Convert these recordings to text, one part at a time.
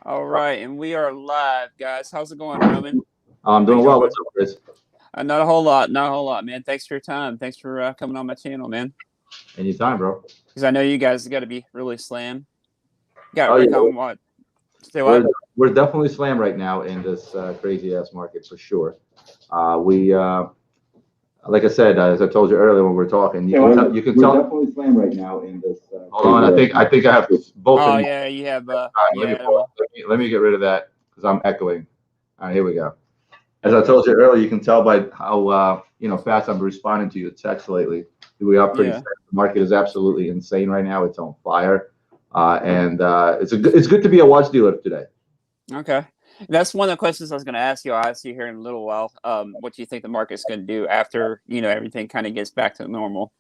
All right, and we are live, guys. How's it going, Roman? I'm How you doing doing, well. bud? What's up, Chris? Not a whole lot, not a whole lot, man. Thanks for your time. Thanks for coming on my channel, man. Anytime, bro. Because I know you guys got to be really slammed. Got Oh yeah, Rick on what? Say we're what? we're definitely slammed right now in this crazy ass market for sure. We like I said, as I told you earlier when we were talking, you can We're tell. definitely slammed right now in this. Hold on, I think I have both Oh in. yeah, you have Let me yeah. pull up. Let me get rid of that because I'm echoing. All right, here we go. As I told you earlier, you can tell by how fast I'm responding to your text lately. We are pretty Yeah. fast. The market is absolutely insane right now. It's on fire, and it's good to be a watch dealer today. Okay. That's one of the questions I was going to ask you. I'll ask you here in a little while. What do you think the market's going to do after everything kind of gets back to normal?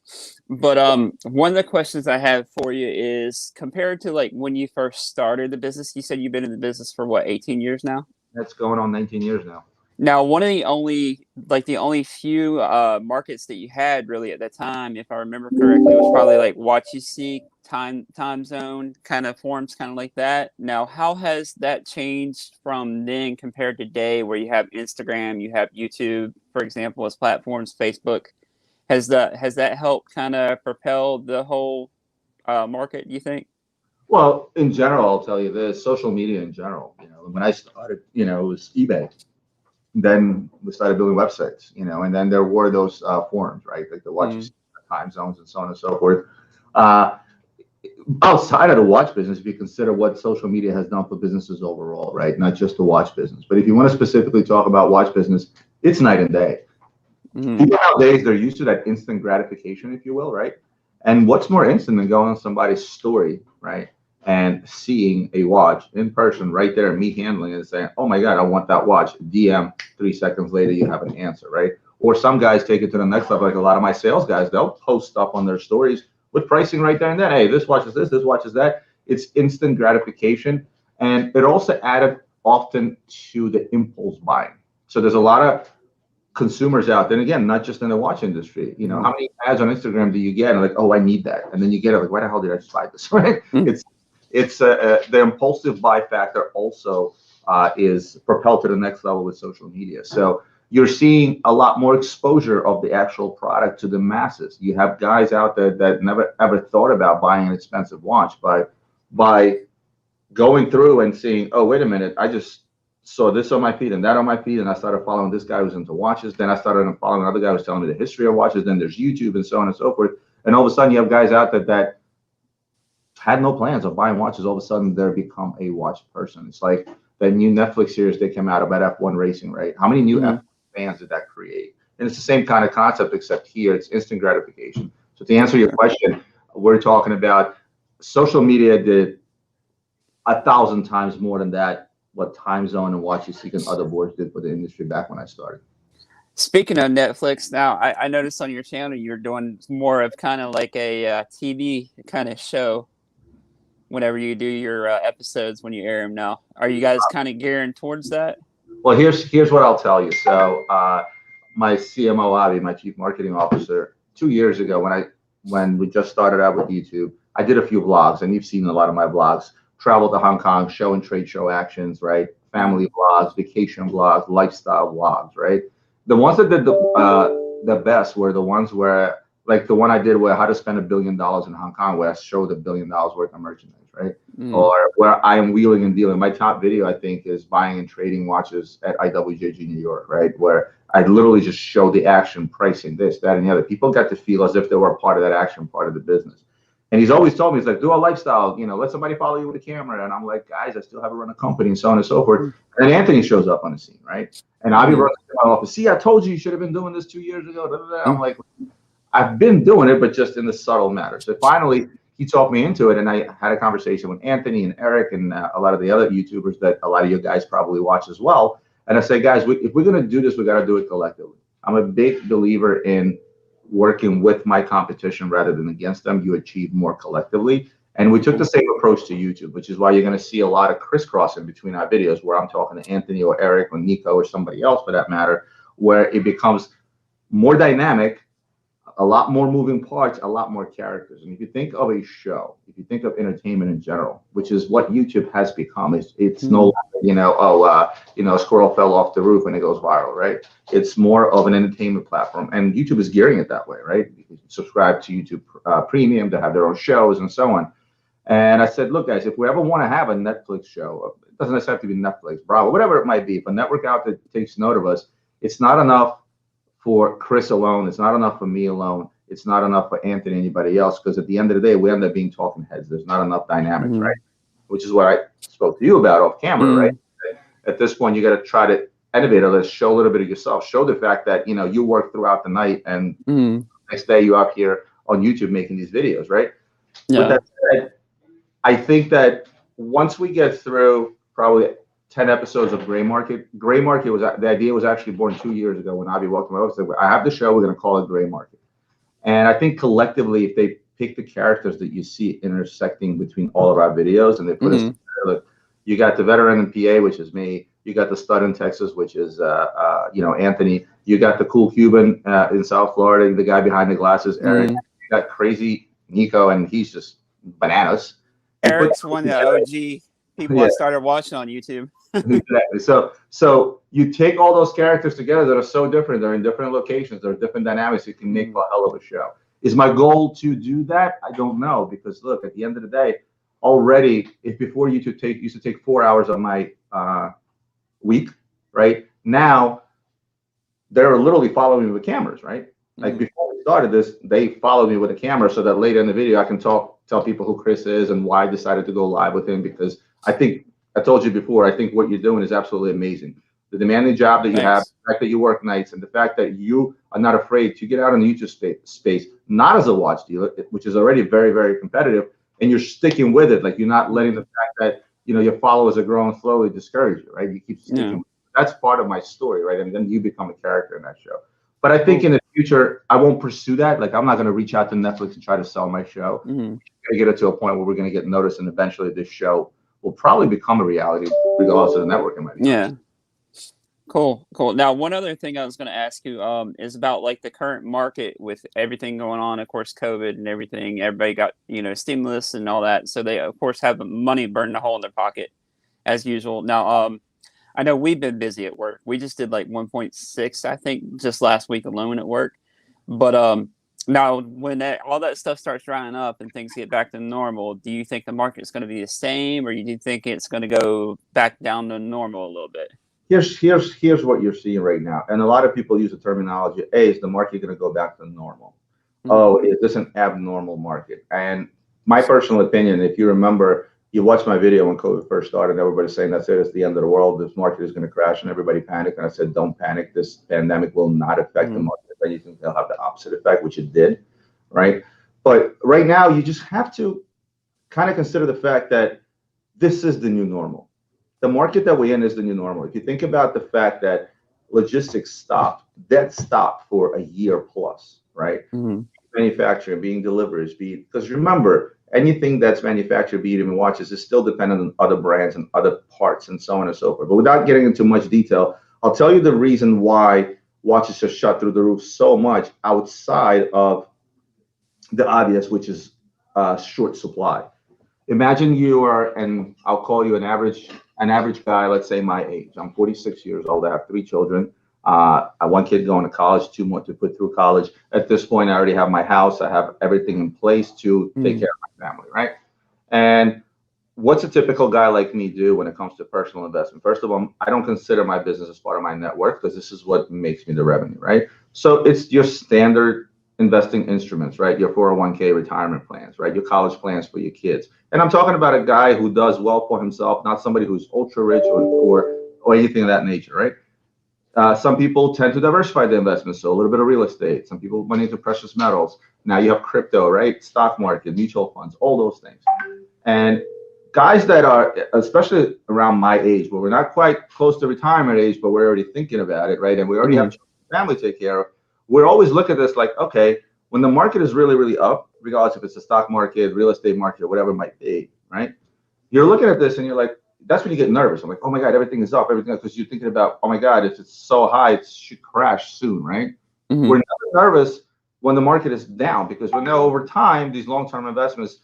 But one of the questions I have for you is compared to like when you first started the business. You said you've been in the business for what, 18 years now? That's going on 19 years now. Now, one of the only few markets that you had really at that time, if I remember correctly, was probably like what you see time zone kind of forums, kind of like that. Now, how has that changed from then compared to today, where you have Instagram, you have YouTube, for example, as platforms, Facebook? Has that helped kind of propel the whole market, you think? Well, in general, I'll tell you this: social media in general. When I started, it was eBay. Then we started building websites, and then there were those forums, right? Like the watch time zones and so on and so forth. Uh, Outside of the watch business, if you consider what social media has done for businesses overall, right? Not just the watch business, but if you want to specifically talk about watch business, it's night and day. People nowadays, they're used to that instant gratification, if you will, right? And what's more instant than going on somebody's story, right? And seeing a watch in person right there, me handling it and saying, oh my God, I want that watch. DM 3 seconds later, you have an answer, right? Or some guys take it to the next level, like a lot of my sales guys, they'll post stuff on their stories with pricing right there and then. Hey, this watch is this watch is that. It's instant gratification. And it also added often to the impulse buying. So there's a lot of consumers out there, and again, not just in the watch industry. How many ads on Instagram do you get? And like, oh, I need that, and then you get it like, why the hell did I just buy this? Right? It's the impulsive buy factor also is propelled to the next level with social media. So you're seeing a lot more exposure of the actual product to the masses. You have guys out there that never ever thought about buying an expensive watch by going through and seeing, oh, wait a minute, I just saw this on my feed and that on my feed, and I started following this guy who's into watches. Then I started following another guy who was telling me the history of watches. Then there's YouTube and so on and so forth. And all of a sudden, you have guys out there that had no plans of buying watches. All of a sudden, they're become a watch person. It's like the new Netflix series that came out about F1 racing, right? How many new F1 fans did that create? And it's the same kind of concept, except here it's instant gratification. So to answer your question, we're talking about social media did 1,000 times more than that what Time Zone and Watch You Seek and other boards did for the industry back when I started. Speaking of Netflix, now I noticed on your channel you're doing more of kind of like a TV kind of show whenever you do your episodes when you air them now. Are you guys kind of gearing towards that? Well, here's what I'll tell you. So my CMO, Avi, my chief marketing officer, 2 years ago when we just started out with YouTube, I did a few vlogs, and you've seen a lot of my vlogs. Travel to Hong Kong, show and trade show actions, right? Family vlogs, vacation vlogs, lifestyle vlogs, right? The ones that did the best were the ones where, like the one I did where how to spend $1 billion in Hong Kong, where I showed $1 billion worth of merchandise, right? Or where I am wheeling and dealing. My top video, I think, is buying and trading watches at IWJG New York, right? Where I literally just show the action, pricing, this, that, and the other. People got to feel as if they were a part of that action, part of the business. And he's always told me, he's like, do a lifestyle, let somebody follow you with a camera. And I'm like, guys, I still have to run a company and so on and so forth. And then Anthony shows up on the scene, right? And I'll be running to my office. See, I told you should have been doing this 2 years ago. Blah, blah, blah. I'm like, I've been doing it, but just in the subtle matter. So finally, he talked me into it. And I had a conversation with Anthony and Eric and a lot of the other YouTubers that a lot of you guys probably watch as well. And I say, guys, if we're going to do this, we got to do it collectively. I'm a big believer in working with my competition rather than against them. You achieve more collectively. And we took the same approach to YouTube, which is why you're going to see a lot of crisscrossing between our videos where I'm talking to Anthony or Eric or Nico or somebody else for that matter, where it becomes more dynamic, a lot more moving parts, a lot more characters. And if you think of a show, if you think of entertainment in general, which is what YouTube has become, it's no longer, a squirrel fell off the roof and it goes viral, right? It's more of an entertainment platform, and YouTube is gearing it that way, right? You can subscribe to YouTube Premium to have their own shows and so on. And I said, look, guys, if we ever want to have a Netflix show, it doesn't necessarily have to be Netflix, Bravo, whatever it might be, if a network out there takes note of us, it's not enough for Chris alone. It's not enough for me alone. It's not enough for Anthony, anybody else, because at the end of the day, we end up being talking heads. There's not enough dynamics, right? Which is what I spoke to you about off camera, right? At this point, you got to try to innovate a little, show a little bit of yourself, show the fact that, you work throughout the night and next day you're up here on YouTube making these videos, right? Yeah. With that said, I think that once we get through probably 10 episodes of Gray Market was, the idea was actually born 2 years ago when Avi walked my office. I have the show, we're going to call it Gray Market. And I think collectively, if they pick the characters that you see intersecting between all of our videos and they put us together, look, you got the veteran in PA, which is me. You got the stud in Texas, which is, Anthony. You got the cool Cuban in South Florida, the guy behind the glasses, Eric. You got crazy Nico, and he's just bananas. Eric's one of the OG people I started watching on YouTube. Exactly. So you take all those characters together that are so different. They're in different locations. There are different dynamics. You can make a hell of a show. Is my goal to do that? I don't know, because look, at the end of the day, already, if before used to take 4 hours of my week, right? Now they're literally following me with cameras, right? Like before we started this, they followed me with a camera so that later in the video I can tell people who Chris is and why I decided to go live with him, because I think I told you before, I think what you're doing is absolutely amazing. The demanding job that you have, the fact that you work nights, and the fact that you are not afraid to get out in the YouTube space, not as a watch dealer, which is already very, very competitive, and you're sticking with it. Like, you're not letting the fact that, your followers are growing slowly discourage you, right? You keep sticking. That's part of my story, right? And then you become a character in that show. But I think in the future, I won't pursue that. Like, I'm not going to reach out to Netflix and try to sell my show. We're going to get it to a point where we're going to get noticed, and eventually this show will probably become a reality regardless of the network. Yeah. Cool. Now, one other thing I was going to ask you is about like the current market with everything going on, of course, COVID and everything. Everybody got, stimulus and all that. So they, of course, have money burning a hole in their pocket as usual. Now, I know we've been busy at work. We just did like 1.6, I think, just last week alone at work. But now, when all that stuff starts drying up and things get back to normal, do you think the market's going to be the same, or do you think it's going to go back down to normal a little bit? Here's what you're seeing right now, and a lot of people use the terminology: "Hey, is the market going to go back to normal? Oh, is this an abnormal market?" And my personal opinion, if you remember, you watched my video when COVID first started, and everybody saying that's it, it's the end of the world, this market is going to crash, and everybody panicked. And I said, don't panic. This pandemic will not affect the market. If anything, they'll have the opposite effect, which it did, right? But right now, you just have to kind of consider the fact that this is the new normal. The market that we're in is the new normal. If you think about the fact that logistics stopped for a year plus, right? Manufacturing, being deliveries, because remember, anything that's manufactured, be it even watches, is still dependent on other brands and other parts and so on and so forth. But without getting into much detail, I'll tell you the reason why watches are shot through the roof so much outside of the obvious, which is short supply. Imagine you are, and I'll call you an average guy, let's say my age. I'm 46 years old. I have 3 children. I have 1 kid going to college, 2 more to put through college. At this point, I already have my house. I have everything in place to take care of my family, right? And what's a typical guy like me do when it comes to personal investment? First of all, I don't consider my business as part of my net worth, because this is what makes me the revenue, right? So it's your standard investing instruments, right? Your 401k retirement plans, right? Your college plans for your kids. And I'm talking about a guy who does well for himself, not somebody who's ultra rich or anything of that nature, right? Some people tend to diversify their investments, so a little bit of real estate. Some people money into precious metals. Now you have crypto, right? Stock market, mutual funds, all those things. And guys that are, especially around my age, where we're not quite close to retirement age, but we're already thinking about it, right? And we already have family to take care of. We're always looking at this like, okay, when the market is really, really up, regardless if it's the stock market, real estate market, or whatever it might be, right? You're looking at this and you're like, that's when you get nervous. I'm like, oh my God, everything is up, everything, because you're thinking about, oh my God, if it's so high, it should crash soon, right? We're never nervous when the market is down, because we know over time these long-term investments,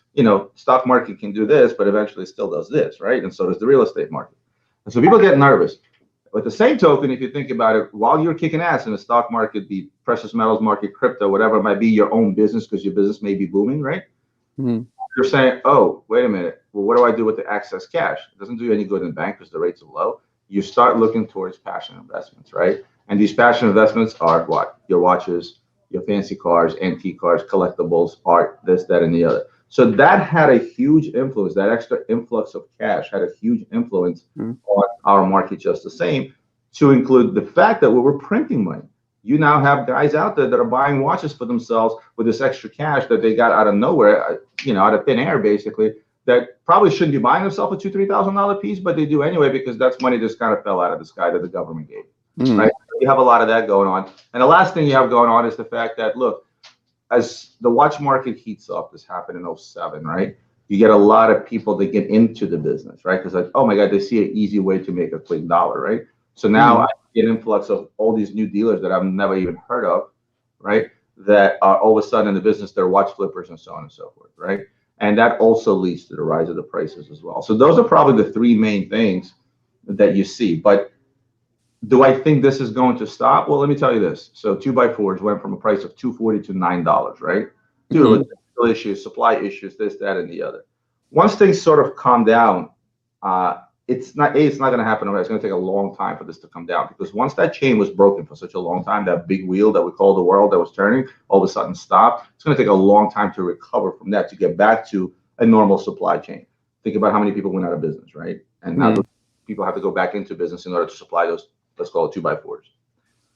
stock market can do this, but eventually it still does this, right? And so does the real estate market. And so people get nervous. But the same token, if you think about it, while you're kicking ass in the stock market, the precious metals market, crypto, whatever it might be, your own business, because your business may be booming, right? Mm-hmm. You're saying, oh, wait a minute. Well, what do I do with the excess cash? It doesn't do you any good in the bank because the rates are low. You start looking towards passion investments, right? And these passion investments are what? Your watches, your fancy cars, antique cars, collectibles, art, this, that, and the other. So that had a huge influence. That extra influx of cash had a huge influence on our market just the same, to include the fact that we were printing money. You now have guys out there that are buying watches for themselves with this extra cash that they got out of nowhere, out of thin air, basically, that probably shouldn't be buying themselves a $2,000-3,000 piece, but they do anyway because that's money just kind of fell out of the sky that the government gave, right? You have a lot of that going on. And the last thing you have going on is the fact that, look, as the watch market heats up, this happened in 07, right? You get a lot of people that get into the business, right? Because like, oh my God, they see an easy way to make a quick dollar, right? So now I get an influx of all these new dealers that I've never even heard of, right? That are all of a sudden in the business, they're watch flippers and so on and so forth, right? And that also leads to the rise of the prices as well. So those are probably the three main things that you see. But do I think this is going to stop? Well, let me tell you this. So 2x4s went from a price of $240 to $9, right? Due to logistical issues, supply issues, this, that, and the other. Once things sort of calm down, it's not going to happen overnight. It's going to take a long time for this to come down, because once that chain was broken for such a long time, that big wheel that we call the world that was turning all of a sudden stopped. It's going to take a long time to recover from that, to get back to a normal supply chain. Think about how many people went out of business, right? And now people have to go back into business in order to supply those, let's call it 2x4s.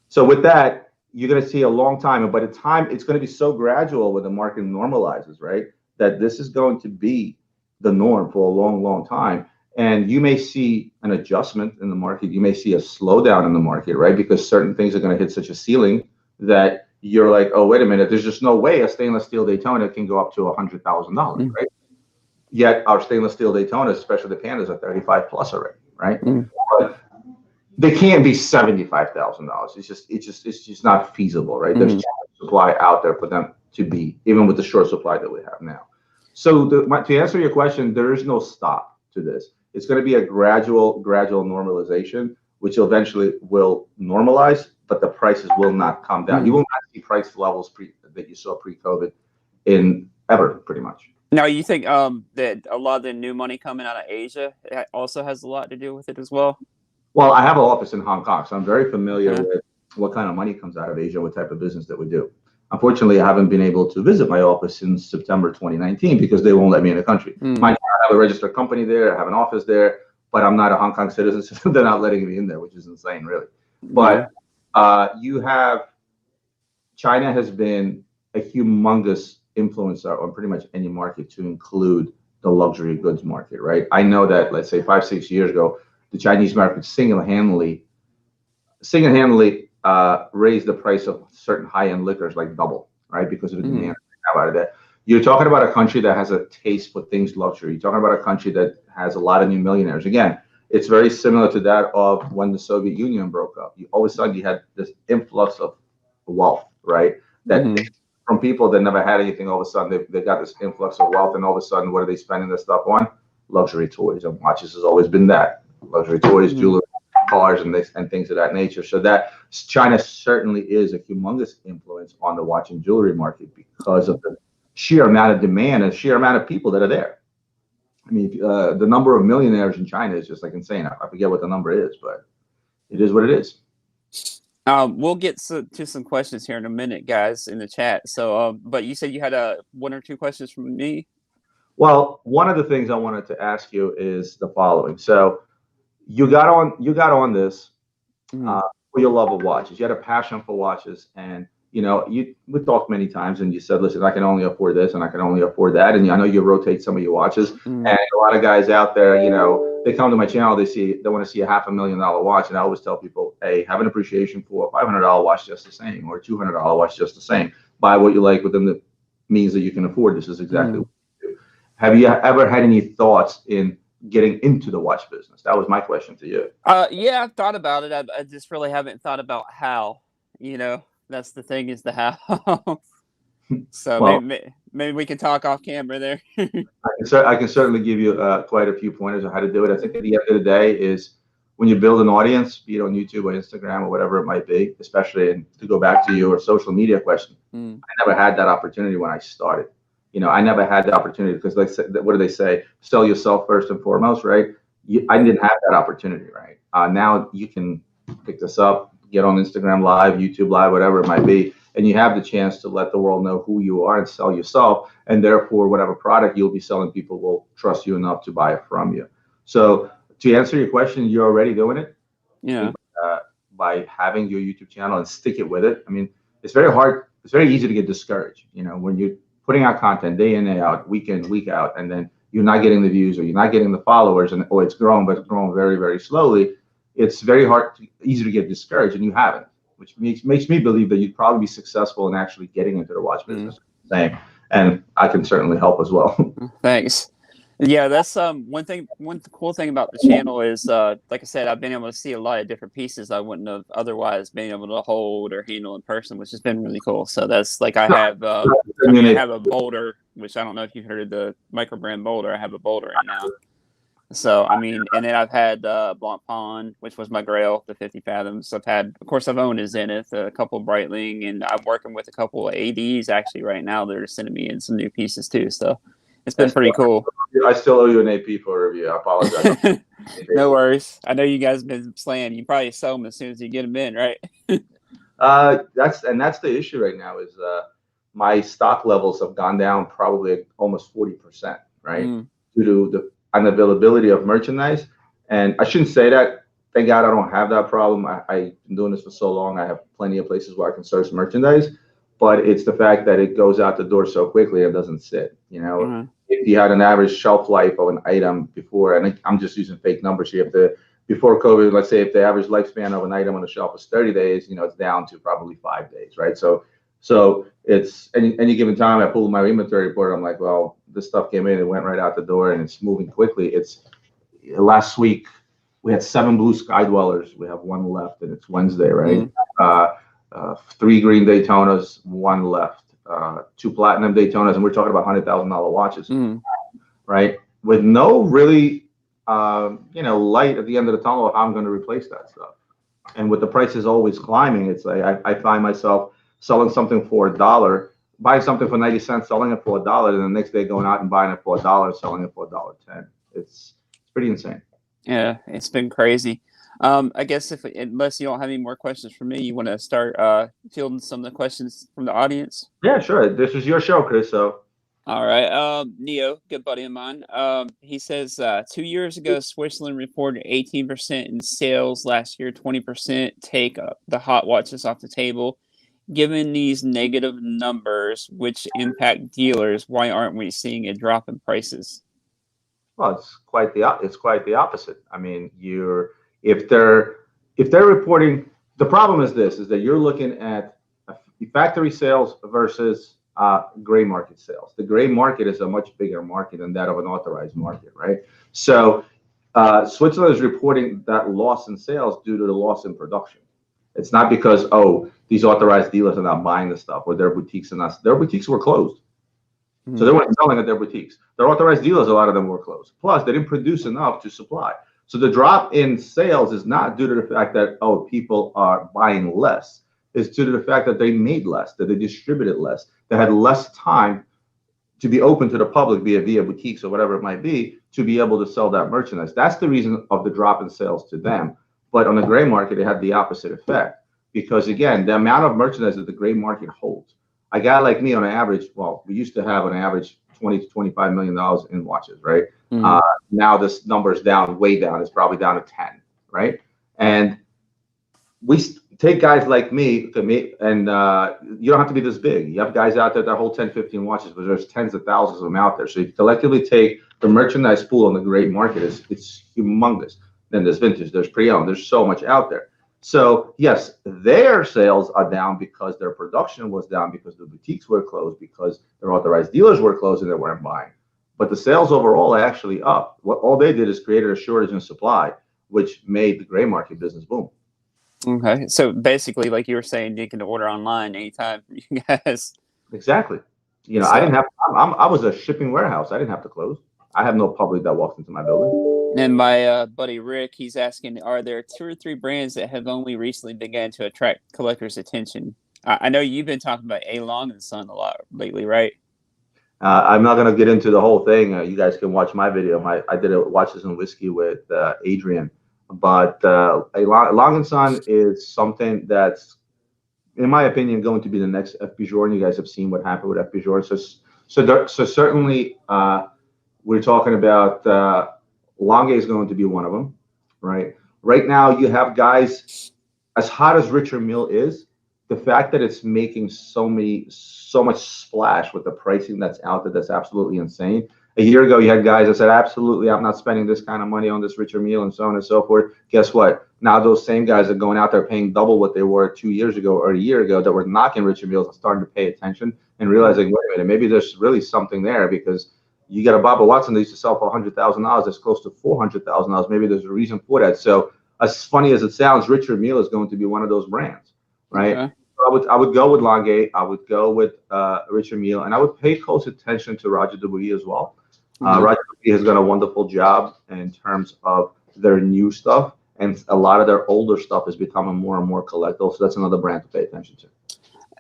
So with that, you're going to see a long time, and by the time it's going to be so gradual when the market normalizes, right, that this is going to be the norm for a long, long time. And you may see an adjustment in the market. You may see a slowdown in the market, right? Because certain things are going to hit such a ceiling that you're like, oh, wait a minute, there's just no way a stainless steel Daytona can go up to $100,000, right? Yet our stainless steel Daytonas, especially the Pandas, are 35 plus already, right? But they can't be $75,000. It's just not feasible, right? There's supply out there for them to be, even with the short supply that we have now. So to answer your question, there is no stop to this. It's going to be a gradual normalization, which eventually will normalize, but the prices will not come down. You will not see price levels that you saw pre-COVID in ever, pretty much. Now, you think that a lot of the new money coming out of Asia also has a lot to do with it as well? Well, I have an office in Hong Kong, so I'm very familiar with what kind of money comes out of Asia, what type of business that we do. Unfortunately, I haven't been able to visit my office since September 2019 because they won't let me in the country. I have a registered company there, I have an office there, but I'm not a Hong Kong citizen, so they're not letting me in there, which is insane, really. But you have, China has been a humongous influencer on pretty much any market, to include the luxury goods market, right? I know that, let's say 5-6 years ago, the Chinese market single-handedly raised the price of certain high-end liquors like double, right? Because of the demand out of that. You're talking about a country that has a taste for things luxury. You're talking about a country that has a lot of new millionaires. Again, it's very similar to that of when the Soviet Union broke up. All of a sudden, you had this influx of wealth, right? That from people that never had anything, all of a sudden they got this influx of wealth, and all of a sudden, what are they spending their stuff on? Luxury toys and watches has always been that. Luxury toys, jewelry, cars, and things of that nature. So that China certainly is a humongous influence on the watch and jewelry market because of the sheer amount of demand and sheer amount of people that are there. I mean, the number of millionaires in China is just like insane. I forget what the number is, but it is what it is. We'll get to some questions here in a minute, guys, in the chat. So, but you said you had one or two questions from me? Well, one of the things I wanted to ask you is the following. So you got on this for your love of watches. You had a passion for watches, and we talked many times, and you said, listen, I can only afford this and I can only afford that. And I know you rotate some of your watches, and a lot of guys out there, they come to my channel, they want to see a $500,000 watch. And I always tell people, hey, have an appreciation for a $500 watch just the same, or a $200 watch just the same. Buy what you like within the means that you can afford. This is exactly what you do. Have you ever had any thoughts in getting into the watch business? That was my question to you. Yeah, I've thought about it. I just really haven't thought about how. That's the thing, is the how. So Well, maybe we can talk off camera there. I can certainly give you quite a few pointers on how to do it. I think at the end of the day is when you build an audience, be it on YouTube or Instagram or whatever it might be, especially, and to go back to your social media question, I never had that opportunity when I started. I never had the opportunity because, like, what do they say? Sell yourself first and foremost, right? I didn't have that opportunity, right? Now you can pick this up, get on Instagram Live, YouTube Live, whatever it might be, and you have the chance to let the world know who you are and sell yourself, and therefore whatever product you'll be selling, people will trust you enough to buy it from you. So to answer your question, you're already doing it. Yeah. By having your YouTube channel and stick it with it. I mean, it's very hard. It's very easy to get discouraged, when you're putting out content day in, day out, week in, week out, and then you're not getting the views or you're not getting the followers, or it's growing, but it's growing very, very slowly. It's very easy to get discouraged, and you haven't, which makes me believe that you'd probably be successful in actually getting into the watch business. Same, and I can certainly help as well. Thanks. Yeah, that's one cool thing about the channel is like I said, I've been able to see a lot of different pieces I wouldn't have otherwise been able to hold or handle in person, which has been really cool. So that's like I have I have a boulder, which I don't know if you've heard of the micro brand boulder. I have a boulder right now. So I mean, and then I've had Blanc Pond, which was my Grail, the 50 fathoms. Of course, I've owned a Zenith, a couple of Breitling, and I'm working with a couple of ADs actually right now. They're sending me in some new pieces too. So it's been pretty cool. I still owe you an AP for a review. I apologize. No worries. I know you guys have been slaying. You probably sell them as soon as you get them in, right? That's the issue right now is my stock levels have gone down probably almost 40%, right? Due to the unavailability of merchandise. And I shouldn't say that. Thank God I don't have that problem. I've been doing this for so long. I have plenty of places where I can source merchandise, but it's the fact that it goes out the door so quickly and doesn't sit. If you had an average shelf life of an item before, and I'm just using fake numbers here, before COVID, let's say if the average lifespan of an item on the shelf was 30 days, it's down to probably 5 days, right? So it's any given time I pull my inventory report, I'm like, well, this stuff came in, it went right out the door, and it's moving quickly. It's last week we had 7 blue sky dwellers. We have 1 left, and it's Wednesday, right? 3 green Daytonas, 1 left. 2 platinum Daytonas, and we're talking about $100,000 watches, right? With no really, light at the end of the tunnel of how I'm going to replace that stuff. And with the prices always climbing, it's like I find myself selling something for $1, buying something for 90 cents, selling it for $1, and the next day going out and buying it for $1, selling it for $1.10. It's pretty insane. Yeah, it's been crazy. I guess unless you don't have any more questions for me, you want to start fielding some of the questions from the audience? Yeah, sure. This is your show, Chris. So. All right. Neo, good buddy of mine. He says 2 years ago, Switzerland reported 18% in sales. Last year, 20%. Take the hot watches off the table. Given these negative numbers, which impact dealers, why aren't we seeing a drop in prices? Well, it's quite the opposite. I mean, if they're reporting, the problem is that you're looking at factory sales versus gray market sales. The gray market is a much bigger market than that of an authorized market, right? So Switzerland is reporting that loss in sales due to the loss in production. It's not because, these authorized dealers are not buying the stuff, or their boutiques were closed. So they weren't selling at their boutiques. Their authorized dealers, a lot of them were closed. Plus, they didn't produce enough to supply. So the drop in sales is not due to the fact that, people are buying less. It's due to the fact that they made less, that they distributed less, they had less time to be open to the public via boutiques or whatever it might be, to be able to sell that merchandise. That's the reason of the drop in sales to them. But on the gray market, it had the opposite effect. Because again, the amount of merchandise that the gray market holds, a guy like me on an average, we used to have on average $20 to $25 million in watches, right? Now this number is down, way down. It's probably down to 10, right? And we take guys like me, and you don't have to be this big. You have guys out there that hold 10, 15 watches, but there's tens of thousands of them out there. So you collectively take the merchandise pool on the gray market, it's humongous. Then there's vintage, there's pre-owned, there's so much out there. So yes, their sales are down because their production was down, because the boutiques were closed, because their authorized dealers were closed and they weren't buying. But the sales overall are actually up. What all they did is created a shortage in supply, which made the gray market business boom. Okay, so basically, like you were saying, you can order online anytime, you guys. Exactly. You know, I So, didn't have. I was a shipping warehouse. I didn't have to close. I have no public that walks into my building. and my buddy Rick, he's asking, are there 2 or 3 brands that have only recently began to attract collectors' attention? I know you've been talking about A. Long and Son a lot lately, right? I'm not going to get into the whole thing. You guys can watch my video. I did a Watches and Whiskey with Adrian. But a Long and Son is something that's, in my opinion, going to be the next F. Pujol. And you guys have seen what happened with F. Pujol. So certainly we're talking about Longue is going to be one of them, right? Right now you have guys as hot as Richard Mille is, the fact that it's making so much splash with the pricing that's out there, that's absolutely insane. A year ago, you had guys that said, absolutely, I'm not spending this kind of money on this Richard Mille and so on and so forth. Guess what? Now those same guys are going out there paying double what they were 2 years ago or a year ago that were knocking Richard Mille and starting to pay attention and realizing, wait a minute, maybe there's really something there, because you got a Bobby Watson that used to sell for $100,000 that's close to $400,000. Maybe there's a reason for that. So as funny as it sounds, Richard Mille is going to be one of those brands, right? Okay. I would go with Longue. I would go with Richard Mille, and I would pay close attention to Roger Dubuis as well. Roger Dubuis has done a wonderful job in terms of their new stuff, and a lot of their older stuff is becoming more and more collectible. So that's another brand to pay attention to.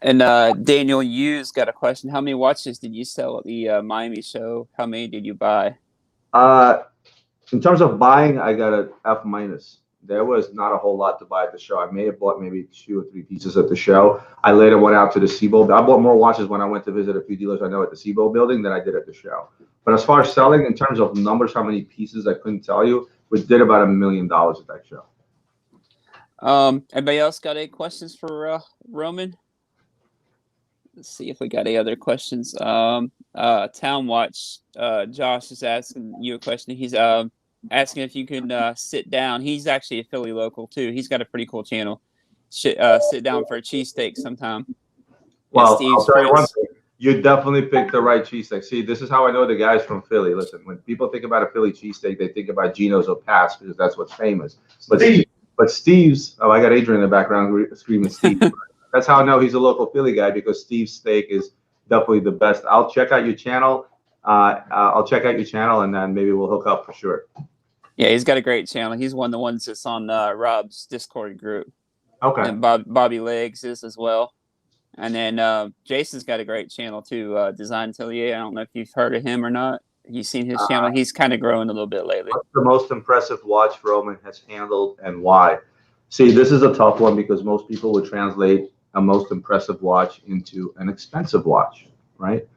And Daniel Hughes got a question. How many watches did you sell at the Miami show? How many did you buy? In terms of buying, I got an F minus. There was not a whole lot to buy at the show. I may have bought maybe 2 or 3 pieces at the show. I later went out to the SIBO. I bought more watches when I went to visit a few dealers I know at the SIBO building than I did at the show. But as far as selling, in terms of numbers, how many pieces, I couldn't tell you. We did about $1 million at that show. Anybody else got any questions for Roman? Let's see if we got any other questions. Town Watch, Josh is asking you a question. He's asking if you can sit down. He's actually a Philly local too. He's got a pretty cool channel. Sit down for a cheesesteak sometime. Well, Steve's I'll tell you one Fritz. thing. You definitely picked the right cheesesteak. See, this is how I know the guys from Philly. Listen, when people think about a Philly cheesesteak, they think about Geno's or Pat's because that's what's famous. But Steve's, oh, I got Adrian in the background screaming Steve. That's how I know he's a local Philly guy, because Steve's steak is definitely the best. I'll check out your channel. And then maybe we'll hook up for sure. Yeah, he's got a great channel. He's one of the ones that's on Rob's Discord group. Okay. And Bobby Legs is as well. And then Jason's got a great channel too, Design Atelier. I don't know if you've heard of him or not. You've seen his channel. He's kind of growing a little bit lately. What's the most impressive watch Roman has handled, and why? See, this is a tough one because most people would translate a most impressive watch into an expensive watch, right?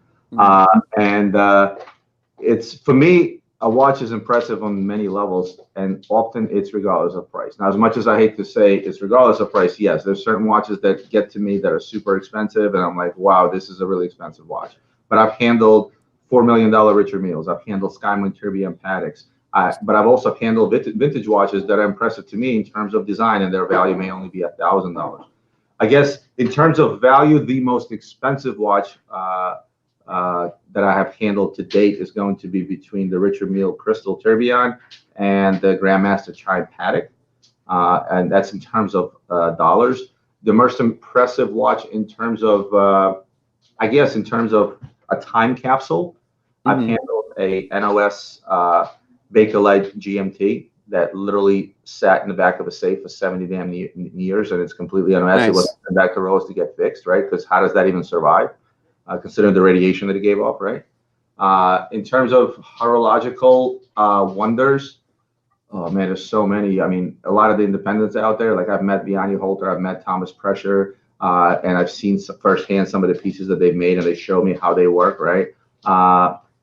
It's, for me, a watch is impressive on many levels, and often it's regardless of price. Now, as much as I hate to say it's regardless of price, yes, there's certain watches that get to me that are super expensive, and I'm like, wow, this is a really expensive watch. But I've handled $4 million Richard Milles. I've handled Skyline Tourbillon Patek's. But I've also handled vintage watches that are impressive to me in terms of design, and their value may only be $1,000. I guess in terms of value, the most expensive watch that I have handled to date is going to be between the Richard Mille Crystal Tourbillon and the Grandmaster Chime Patek, and that's in terms of dollars. The most impressive watch in terms of, I guess, in terms of a time capsule, I've handled a NOS Bakelite GMT that literally sat in the back of a safe for 70 damn years, and it's completely NOS. Nice. It wasn't sent back to Rose to get fixed, right? Because how does that even survive? Considering the radiation that it gave off, right? In terms of horological wonders, oh man, there's so many. I mean, a lot of the independents out there, like I've met Vianney Holter, I've met Thomas Prescher, and I've seen firsthand some of the pieces that they've made, and they show me how they work, right?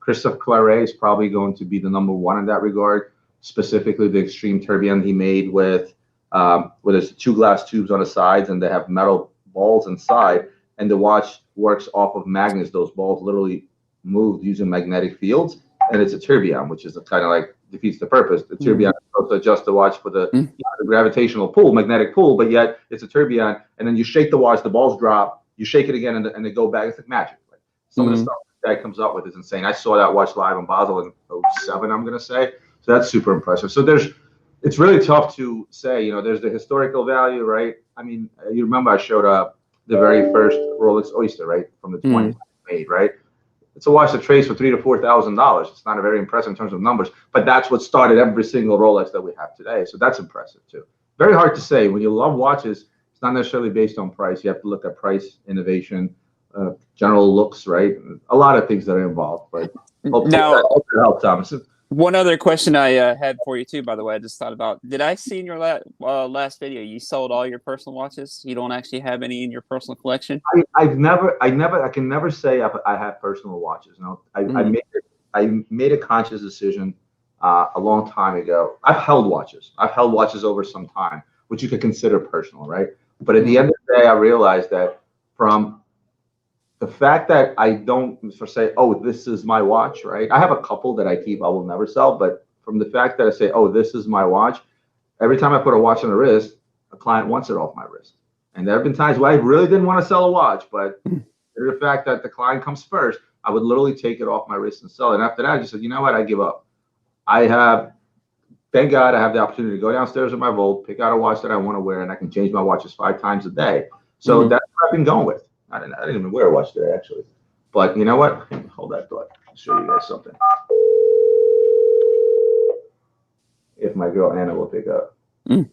Christophe Claret is probably going to be the #1 in that regard, specifically the Extreme Tourbillon he made with where there's 2 glass tubes on the sides, and they have metal balls inside, and the watch works off of magnets. Those balls literally moved using magnetic fields, and it's a tourbillon, which is kind of like defeats the purpose. The tourbillon is supposed to adjust the watch for the, the gravitational pull, magnetic pull, but yet it's a tourbillon, and then you shake the watch, the balls drop, you shake it again, and they go back. It's like magic. Like some of the stuff that guy comes up with is insane. I saw that watch live in Basel in 2007, I'm gonna say. So that's super impressive. So it's really tough to say. You know, there's the historical value, right? I mean, you remember I showed the very first Rolex Oyster, right, from the 20s made, right? It's a watch that trades for $3,000 to $4,000. It's not a very impressive in terms of numbers, but that's what started every single Rolex that we have today. So that's impressive too. Very hard to say. When you love watches, it's not necessarily based on price. You have to look at price, innovation, general looks, right? A lot of things that are involved. But hopefully that helps, Thomas. One other question I had for you too, by the way, I just thought about. Did I see in your last video you sold all your personal watches? You don't actually have any in your personal collection? I can never say I have personal watches. No, I made a conscious decision a long time ago. I've held watches. I've held watches over some time, which you could consider personal, right? But at the end of the day, I realized that from the fact that I don't say, oh, this is my watch, right? I have a couple that I keep, I will never sell. But from the fact that I say, oh, this is my watch, every time I put a watch on the wrist, a client wants it off my wrist. And there have been times where I really didn't want to sell a watch, but the fact that the client comes first, I would literally take it off my wrist and sell it. And after that, I just said, you know what? I give up. Thank God I have the opportunity to go downstairs in my vault, pick out a watch that I want to wear, and I can change my watches 5 times a day. So that's what I've been going with. I didn't even wear a watch today, actually. But you know what? Hold that thought. I'll show you guys something. If my girl Anna will pick up. You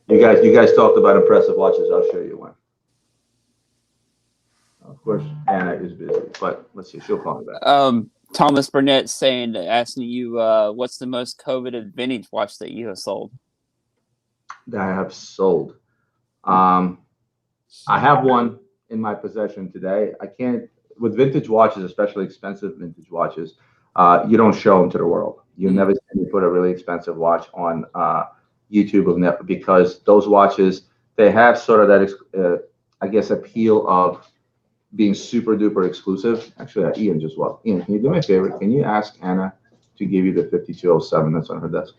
guys talked about impressive watches. I'll show you one. Of course, Anna is busy, but let's see. She'll call me back. Thomas Burnett asking you, what's the most coveted vintage watch that you have sold? That I have sold. I have one in my possession today. I can't, with vintage watches, especially expensive vintage watches, you don't show them to the world. You never see me put a really expensive watch on YouTube because those watches, they have sort of that, I guess, appeal of being super duper exclusive. Actually, Ian just walked. Ian, can you do me a favor? Can you ask Anna to give you the 5207 that's on her desk?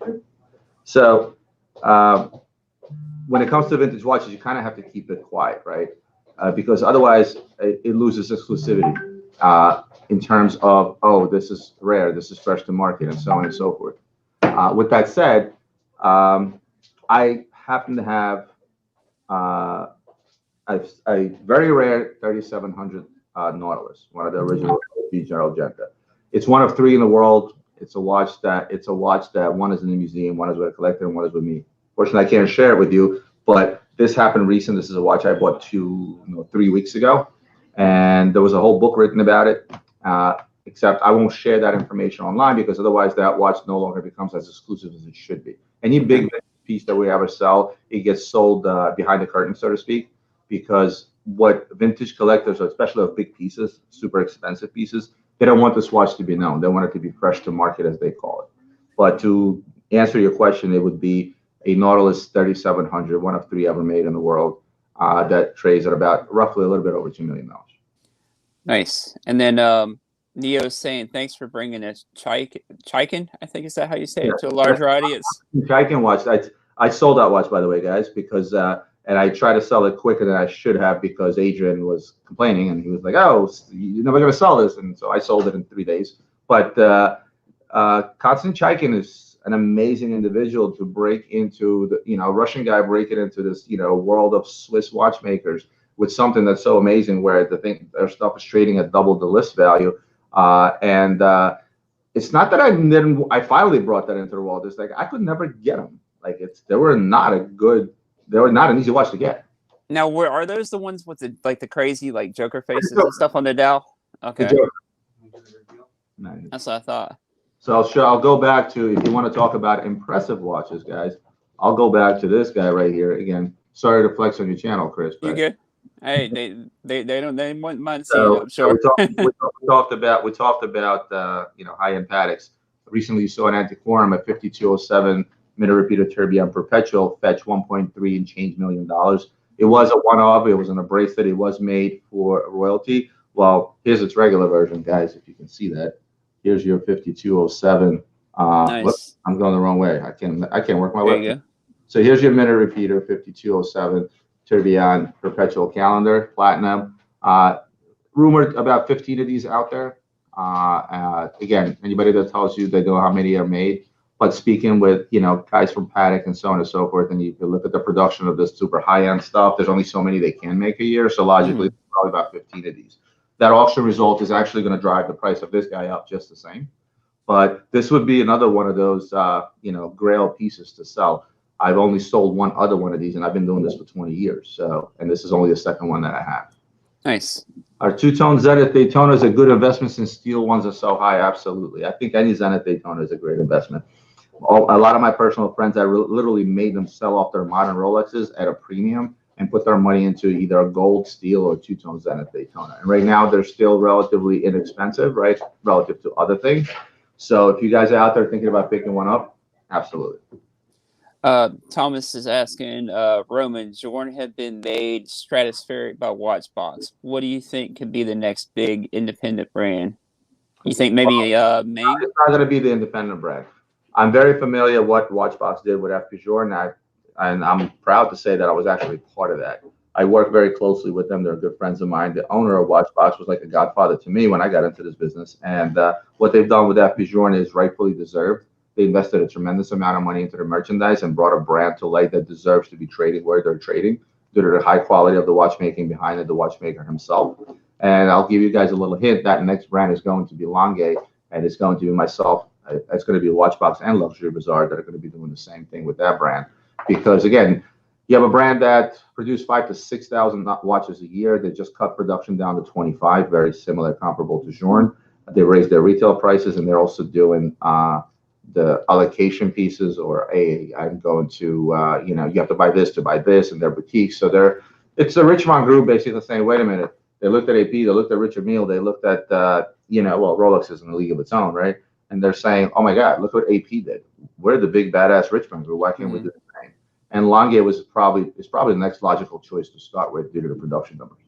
So when it comes to vintage watches, you kind of have to keep it quiet, right? Because otherwise it loses exclusivity in terms of, oh, this is rare, this is fresh to market, and so on and so forth. With that said, I happen to have a very rare 3700 Nautilus, one of the original General Genta. It's one of 3 in the world. It's a watch that one is in the museum, one is with a collector, and one is with me. Fortunately, I can't share it with you, but this happened recent. This is a watch I bought 3 weeks ago, and there was a whole book written about it. Except I won't share that information online because otherwise that watch no longer becomes as exclusive as it should be. Any big piece that we ever sell, it gets sold behind the curtain, so to speak, because what vintage collectors, especially of big pieces, super expensive pieces, they don't want this watch to be known. They want it to be fresh to market, as they call it. But to answer your question, it would be a Nautilus 3700, one of 3 ever made in the world, that trades at about roughly a little bit over $2 million. Nice. And then Neo's saying, thanks for bringing us Chaikin, I think, is that how you say it, to a larger audience? Chaikin watch. I sold that watch, by the way, guys, because and I tried to sell it quicker than I should have because Adrian was complaining, and he was like, oh, you're never going to sell this. And so I sold it in 3 days. But Konstantin Chaikin is an amazing individual to break into the, Russian guy breaking into this, world of Swiss watchmakers with something that's so amazing where their stuff is trading at double the list value. It's not that I finally brought that into the world. It's like I could never get them. Like they were not an easy watch to get. Now, are those the ones with the crazy Joker faces and stuff on the dial? Okay, that's what I thought. So I'll go back to, if you want to talk about impressive watches, guys, I'll go back to this guy right here again. Sorry to flex on your channel, Chris. You good? Hey, they wouldn't mind seeing it, I'm sure. We talked about high-end Pateks. Recently, you saw an Antiquorum at 5207 minute repeater tourbillon perpetual, fetch 1.3 and change $1 million. It was a one-off. It was in a bracelet. It was made for royalty. Well, here's its regular version, guys. If you can see that, here's your 5207. Nice. Whoops, I'm going the wrong way. I can't work my way. There you go. So here's your minute repeater, 5207 tourbillon perpetual calendar, platinum. Rumored about 15 of these out there. Again, anybody that tells you they know how many are made, But speaking with, guys from Paddock and so on and so forth, and you can look at the production of this super high-end stuff, there's only so many they can make a year. So logically, probably about 15 of these. That auction result is actually going to drive the price of this guy up just the same. But this would be another one of those, grail pieces to sell. I've only sold one other one of these, and I've been doing this for 20 years. So, and this is only the second one that I have. Nice. Our two-tone Zenith Daytona is a good investment since steel ones are so high. Absolutely. I think any Zenith Daytona is a great investment. A lot of my personal friends, I literally made them sell off their modern Rolexes at a premium and put their money into either a gold, steel, or two-tone Zenith Daytona. And right now, they're still relatively inexpensive, right, relative to other things. So if you guys are out there thinking about picking one up, absolutely. Thomas is asking, Roman, Jordan had been made stratospheric by Watchbox. What do you think could be the next big independent brand? You think maybe Ming? It's not going to be the independent brand. I'm very familiar what Watchbox did with FP Jordan, and I'm proud to say that I was actually part of that. I work very closely with them. They're good friends of mine. The owner of Watchbox was like a godfather to me when I got into this business. And what they've done with FP Jordan is rightfully deserved. They invested a tremendous amount of money into the merchandise and brought a brand to light that deserves to be traded where they're trading due to the high quality of the watchmaking behind it, the watchmaker himself. And I'll give you guys a little hint. That next brand is going to be Longue, and it's going to be myself. It's going to be Watchbox and Luxury Bazaar that are going to be doing the same thing with that brand. Because, again, you have a brand that produced 5,000 to 6,000 watches a year. They just cut production down to 25, very similar, comparable to Journe. They raised their retail prices, and they're also doing the allocation pieces, or I'm going to, you have to buy this to buy this, and their boutiques. So it's the Richemont group basically saying, wait a minute. They looked at AP, they looked at Richard Mille, they looked at, Rolex is in a league of its own, right? And they're saying, oh my God, look what AP did. We're the big badass Richemont group. Why can't we do the same? And Longue is probably the next logical choice to start with due to the production numbers.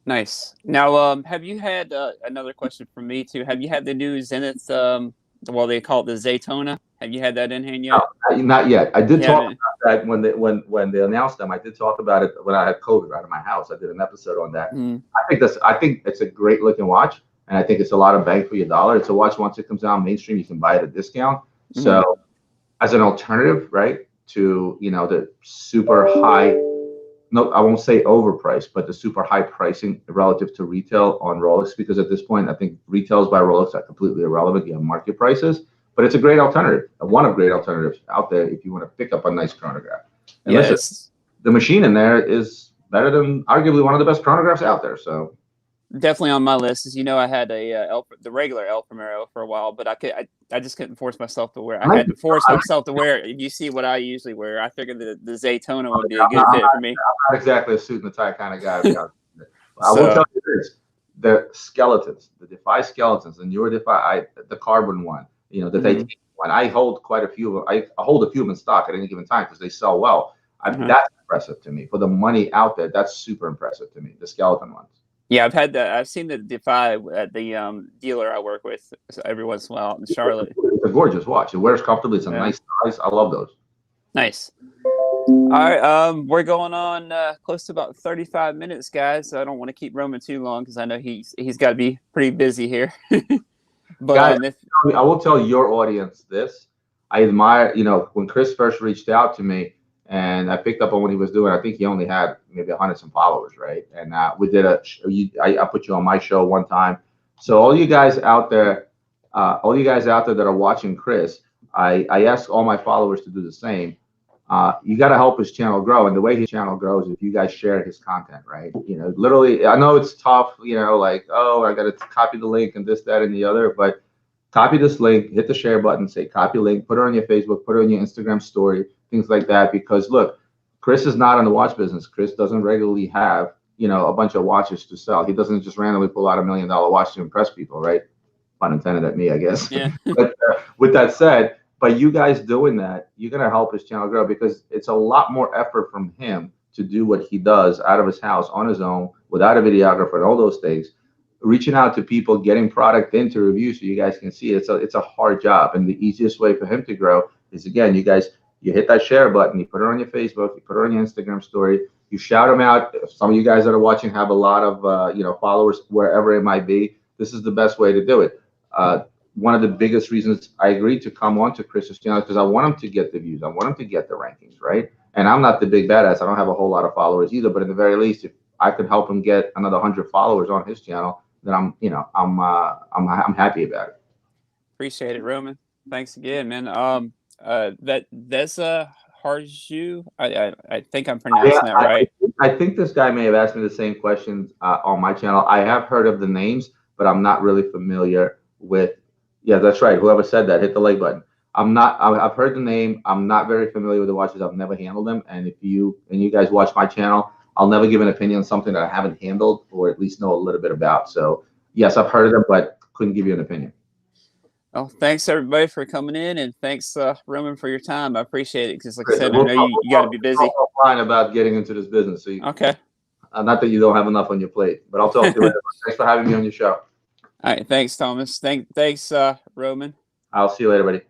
Nice. Now, have you had another question from me too? Have you had the new Zenith? They call it the Zaytona. Have you had that in hand yet? No, not yet. I did talk about that when they announced them. I did talk about it when I had COVID out of my house. I did an episode on that. I think it's a great looking watch, and I think it's a lot of bang for your dollar. It's a watch, once it comes out mainstream, you can buy it at a discount. So as an alternative, right, to the super high, no, I won't say overpriced, but the super high pricing relative to retail on Rolex, because at this point I think retails by Rolex are completely irrelevant. You have market prices, but it's a great alternative, one of great alternatives out there if you want to pick up a nice chronograph. And listen, the machine in there is better than arguably one of the best chronographs out there. So definitely on my list. As you know, I had the regular El Primero for a while, but I just couldn't force myself to wear. I had to force myself to wear it. You see what I usually wear. I figured the Zaytona would be a good fit for me. I'm not exactly a suit and tie kind of guy. I will tell you this: the skeletons, the Defy skeletons, the newer Defy, the carbon one, the titanium one. I hold quite a few of them. I hold a few of them in stock at any given time because they sell well. That's impressive to me. For the money out there, that's super impressive to me. The skeleton ones. Yeah, I've seen the Defy at the dealer I work with every once in a while in Charlotte. It's a gorgeous watch. It wears comfortably. It's a nice size. I love those. Nice. All right, we're going on close to about 35 minutes, guys. So I don't want to keep Roman too long because I know he's got to be pretty busy here. But guys, I will tell your audience this. I admire, when Chris first reached out to me, and I picked up on what he was doing. I think he only had maybe 100 some followers, right? And we did I put you on my show one time. So all you guys out there that are watching Chris, I asked all my followers to do the same. You got to help his channel grow, and the way his channel grows is if you guys share his content, right? Literally, I know it's tough. Like, oh, I got to copy the link and this, that, and the other, but copy this link, hit the share button, say copy link, put it on your Facebook, put it on your Instagram story, things like that. Because look, Chris is not in the watch business. Chris doesn't regularly have, a bunch of watches to sell. He doesn't just randomly pull out $1 million watch to impress people, right? Pun intended at me, I guess. Yeah. But with that said, by you guys doing that, you're going to help his channel grow because it's a lot more effort from him to do what he does out of his house on his own without a videographer and all those things. Reaching out to people, getting product into review so you guys can see it. It's a hard job. And the easiest way for him to grow is, again, you hit that share button, you put it on your Facebook, you put it on your Instagram story, you shout him out. Some of you guys that are watching have a lot of followers wherever it might be. This is the best way to do it. one of the biggest reasons I agreed to come on to Chris's channel, because I want him to get the views. I want him to get the rankings, right? And I'm not the big badass. I don't have a whole lot of followers either. But at the very least, if I could help him get another 100 followers on his channel, then I'm happy about it. Appreciate it, Roman. Thanks again, man. That's Harju. I think I'm pronouncing that right. I think this guy may have asked me the same questions on my channel. I have heard of the names, but I'm not really familiar with. Yeah, that's right. Whoever said that, hit the like button. I've heard the name. I'm not very familiar with the watches. I've never handled them. And if you guys watch my channel, I'll never give an opinion on something that I haven't handled or at least know a little bit about. So yes, I've heard of them, but couldn't give you an opinion. Well, thanks everybody for coming in, and thanks Roman for your time. I appreciate it because, like I said, I know you got to be busy. We'll talk offline about getting into this business. So okay. Not that you don't have enough on your plate, but I'll talk to you later. Thanks for having me on your show. All right, thanks, Thomas. Thanks, Roman. I'll see you later, buddy.